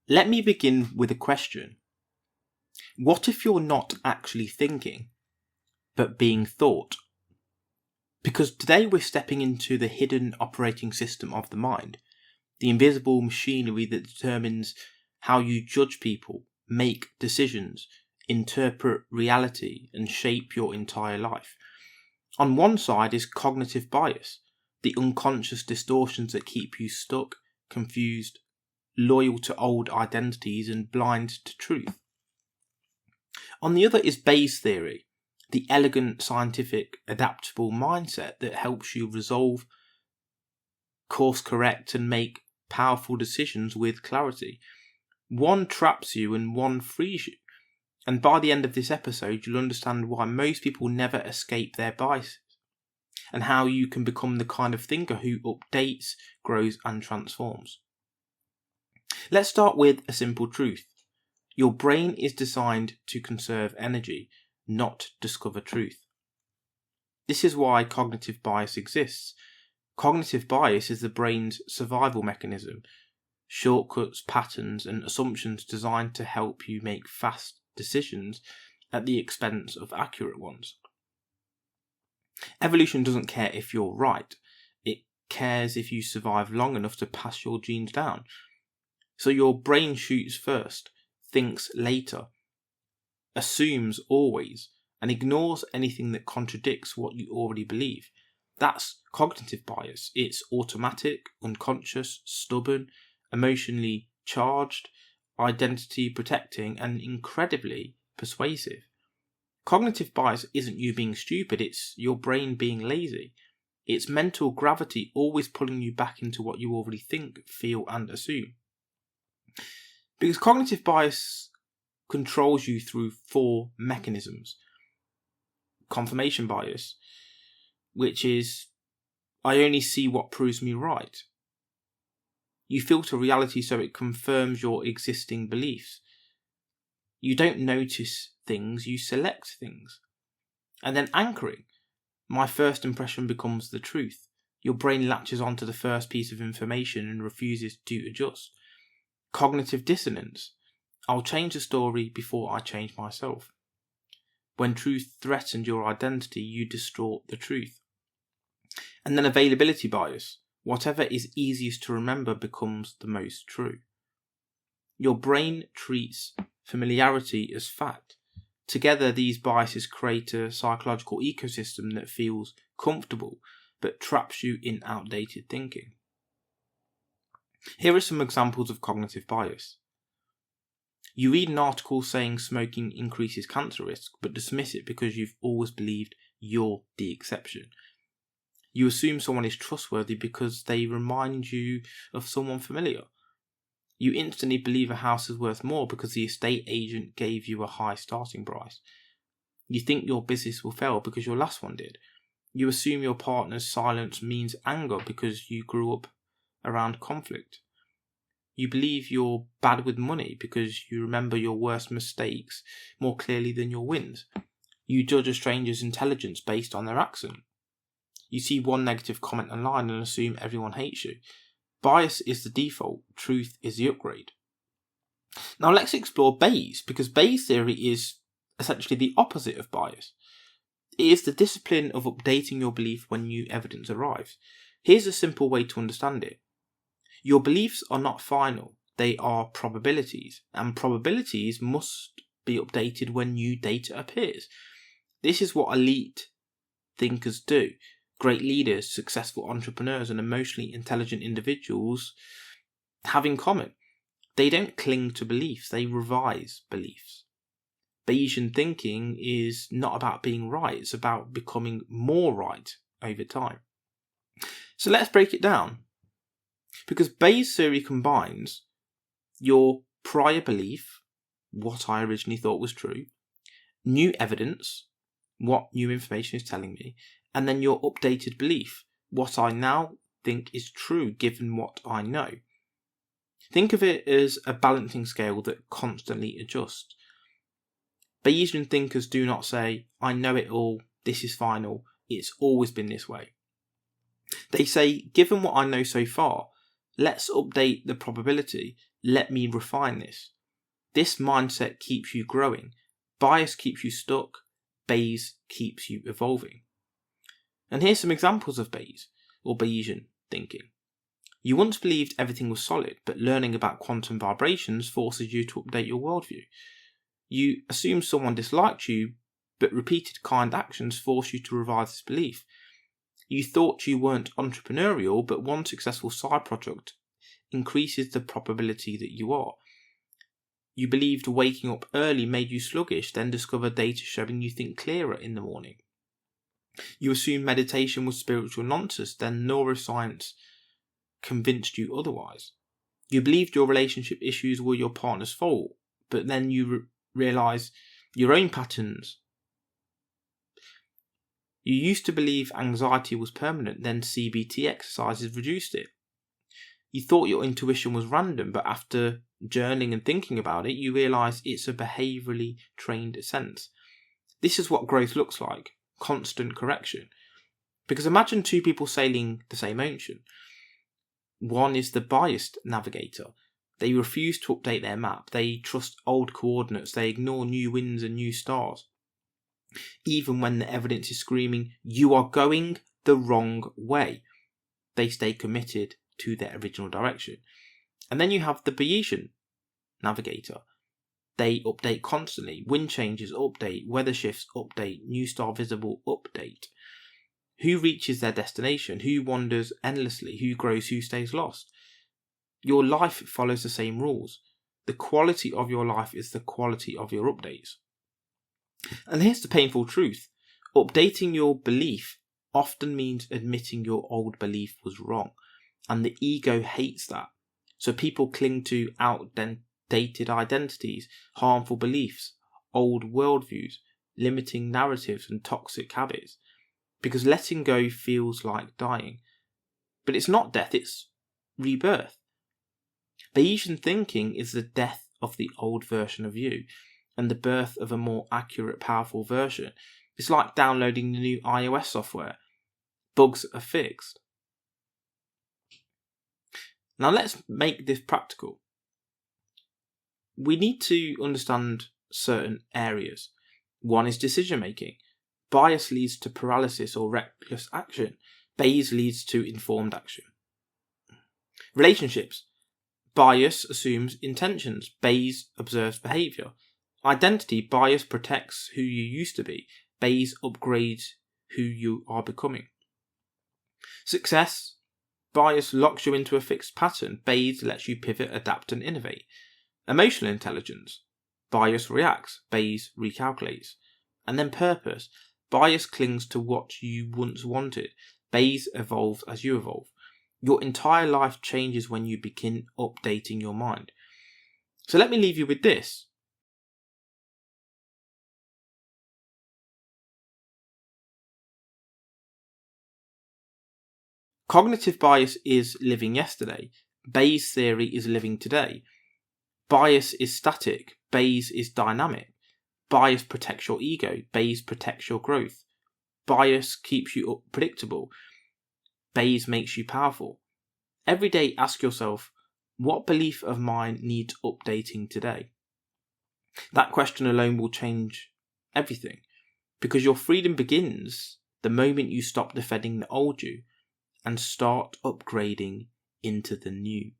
Let me begin with a question. What if you're not actually thinking, but being thought? Because today we're stepping into the hidden operating system of the mind, the invisible machinery that determines how you judge people, make decisions, interpret reality, and shape your entire life. On one side is cognitive bias, the unconscious distortions that keep you stuck, confused, loyal to old identities and blind to truth. On the other is Bayes' theory, the elegant, scientific, adaptable mindset that helps you resolve, course correct and make powerful decisions with clarity. One traps you and one frees you. And by the end of this episode, you'll understand why most people never escape their biases and how you can become the kind of thinker who updates, grows and transforms. Let's start with a simple truth. Your brain is designed to conserve energy, not discover truth. This is why cognitive bias exists. Cognitive bias is the brain's survival mechanism, shortcuts, patterns and assumptions designed to help you make fast decisions at the expense of accurate ones. Evolution doesn't care if you're right. It cares if you survive long enough to pass your genes down. So your brain shoots first, thinks later, assumes always, and ignores anything that contradicts what you already believe. That's cognitive bias. It's automatic, unconscious, stubborn, emotionally charged, identity protecting, and incredibly persuasive. Cognitive bias isn't you being stupid, it's your brain being lazy. It's mental gravity always pulling you back into what you already think, feel, and assume. Because cognitive bias controls you through 4 mechanisms. Confirmation bias, which is, I only see what proves me right. You filter reality so it confirms your existing beliefs. You don't notice things, you select things. And then anchoring. My first impression becomes the truth. Your brain latches onto the first piece of information and refuses to adjust. Cognitive dissonance. I'll change the story before I change myself. When truth threatens your identity, you distort the truth. And then availability bias. Whatever is easiest to remember becomes the most true. Your brain treats familiarity as fact. Together, these biases create a psychological ecosystem that feels comfortable but traps you in outdated thinking. Here are some examples of cognitive bias. You read an article saying smoking increases cancer risk, but dismiss it because you've always believed you're the exception. You assume someone is trustworthy because they remind you of someone familiar. You instantly believe a house is worth more because the estate agent gave you a high starting price. You think your business will fail because your last one did. You assume your partner's silence means anger because you grew up around conflict. You believe you're bad with money because you remember your worst mistakes more clearly than your wins. You judge a stranger's intelligence based on their accent. You see one negative comment online and assume everyone hates you. Bias is the default, truth is the upgrade. Now let's explore Bayes, because Bayes' theory is essentially the opposite of bias. It is the discipline of updating your belief when new evidence arrives. Here's a simple way to understand it. Your beliefs are not final, they are probabilities, and probabilities must be updated when new data appears. This is what elite thinkers do. Great leaders, successful entrepreneurs, and emotionally intelligent individuals have in common. They don't cling to beliefs, they revise beliefs. Bayesian thinking is not about being right, it's about becoming more right over time. So let's break it down. Because Bayes' theory combines your prior belief, what I originally thought was true, new evidence, what new information is telling me, and then your updated belief, what I now think is true given what I know. Think of it as a balancing scale that constantly adjusts. Bayesian thinkers do not say, I know it all, this is final, it's always been this way. They say, given what I know so far, let's update the probability let me refine this. This mindset keeps you growing. Bias keeps you stuck. Bayes keeps you evolving. And here's some examples of Bayes or Bayesian thinking. You once believed everything was solid, but learning about quantum vibrations forces you to update your worldview. You assumed someone disliked you, but repeated kind actions force you to revise this belief. You thought you weren't entrepreneurial, but one successful side project increases the probability that you are. You believed waking up early made you sluggish, then discovered data showing you think clearer in the morning. You assumed meditation was spiritual nonsense, then neuroscience convinced you otherwise. You believed your relationship issues were your partner's fault, but then you realise your own patterns. You used to believe anxiety was permanent, then CBT exercises reduced it. You thought your intuition was random, but after journaling and thinking about it, you realise it's a behaviourally trained sense. This is what growth looks like, constant correction. Because imagine two people sailing the same ocean. One is the biased navigator. They refuse to update their map. They trust old coordinates. They ignore new winds and new stars. Even when the evidence is screaming, you are going the wrong way, they stay committed to their original direction. And then you have the Bayesian navigator. They update constantly. Wind changes, update. Weather shifts, update. New star visible, update. Who reaches their destination? Who wanders endlessly? Who grows? Who stays lost? Your life follows the same rules. The quality of your life is the quality of your updates. And here's the painful truth. Updating your belief often means admitting your old belief was wrong. And the ego hates that. So people cling to outdated identities, harmful beliefs, old worldviews, limiting narratives and toxic habits. Because letting go feels like dying. But it's not death, it's rebirth. Bayesian thinking is the death of the old version of you and the birth of a more accurate, powerful version. It's like downloading the new iOS software. Bugs are fixed. Now let's make this practical. We need to understand certain areas. One is decision making. Bias leads to paralysis or reckless action. Bayes leads to informed action. Relationships. Bias assumes intentions. Bayes observes behaviour. Identity. Bias protects who you used to be. Bayes upgrades who you are becoming. Success. Bias locks you into a fixed pattern. Bayes lets you pivot, adapt and innovate. Emotional intelligence. Bias reacts. Bayes recalculates. And then purpose. Bias clings to what you once wanted. Bayes evolves as you evolve. Your entire life changes when you begin updating your mind. So let me leave you with this. Cognitive bias is living yesterday. Bayes' theory is living today. Bias is static. Bayes is dynamic. Bias protects your ego. Bayes protects your growth. Bias keeps you predictable. Bayes makes you powerful. Every day ask yourself, what belief of mine needs updating today? That question alone will change everything, because your freedom begins the moment you stop defending the old you and start upgrading into the new.